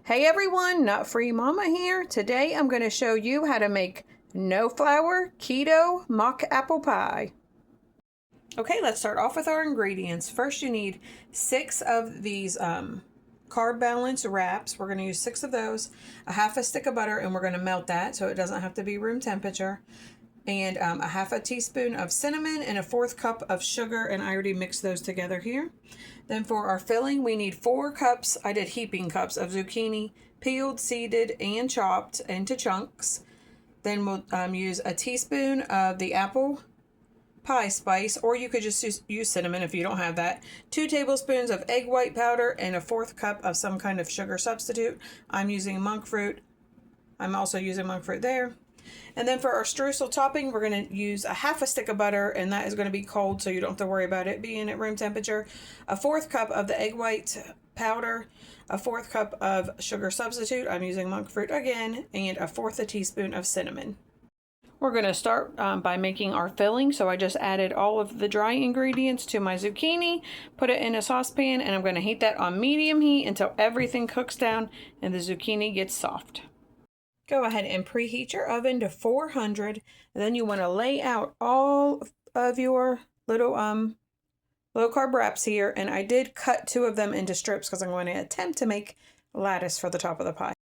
Hey everyone, Nut Free Mama here. Today I'm going to show you how to make no flour keto mock apple pie. Okay, let's start off with our ingredients. First you need 6 of these carb balance wraps. We're going to use 6 of those, a half a stick of butter, and we're going to melt that so it doesn't have to be room temperature, and a half a teaspoon of cinnamon and a 1/4 cup of sugar, and I already mixed those together here. Then for our filling, we need 4 cups, I did heaping cups of zucchini, peeled, seeded, and chopped into chunks. Then we'll use a teaspoon of the apple pie spice, or you could just use cinnamon if you don't have that. 2 tablespoons of egg white powder and a 1/4 cup of some kind of sugar substitute. I'm using monk fruit. I'm also using monk fruit there. And then for our streusel topping, we're going to use a half a stick of butter, and that is going to be cold, so you don't have to worry about it being at room temperature. A 1/4 cup of the egg white powder, a 1/4 cup of sugar substitute. I'm using monk fruit again, and a 1/4 teaspoon of cinnamon. We're going to start by making our filling. So I just added all of the dry ingredients to my zucchini, put it in a saucepan, and I'm going to heat that on medium heat until everything cooks down and the zucchini gets soft. Go ahead and preheat your oven to 400, and then you want to lay out all of your little low carb wraps here, and I did cut 2 of them into strips because I'm going to attempt to make lattice for the top of the pie.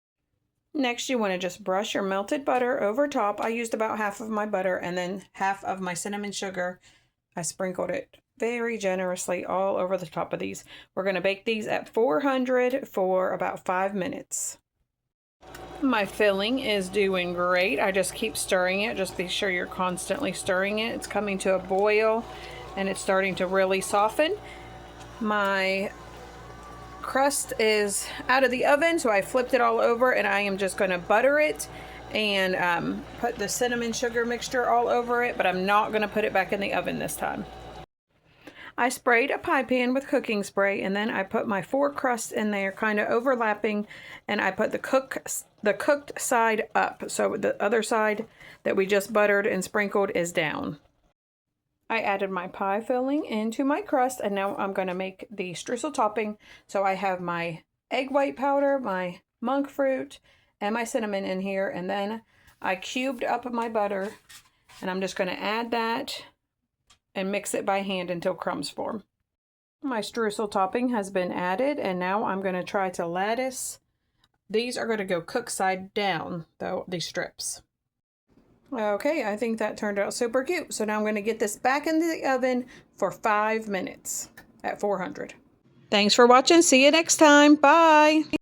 Next, you want to just brush your melted butter over top. I used about half of my butter and then half of my cinnamon sugar. I sprinkled it very generously all over the top of these. We're going to bake these at 400 for about 5 minutes. My filling is doing great. I just keep stirring it. Just be sure you're constantly stirring it. It's coming to a boil and it's starting to really soften. My crust is out of the oven, so I flipped it all over, and I am just going to butter it and put the cinnamon sugar mixture all over it, but I'm not going to put it back in the oven this time. I sprayed a pie pan with cooking spray, and then I put my 4 crusts in there, kind of overlapping, and I put the cooked side up, so the other side that we just buttered and sprinkled is down. I added my pie filling into my crust, and now I'm going to make the streusel topping. So I have my egg white powder, my monk fruit, and my cinnamon in here, and then I cubed up my butter, and I'm just going to add that and mix it by hand until crumbs form. My streusel topping has been added, and now I'm going to try to lattice. These are going to go cook side down, though, these strips. Okay, I think that turned out super cute. So now I'm going to get this back into the oven for 5 minutes at 400. Thanks for watching. See you next time. Bye.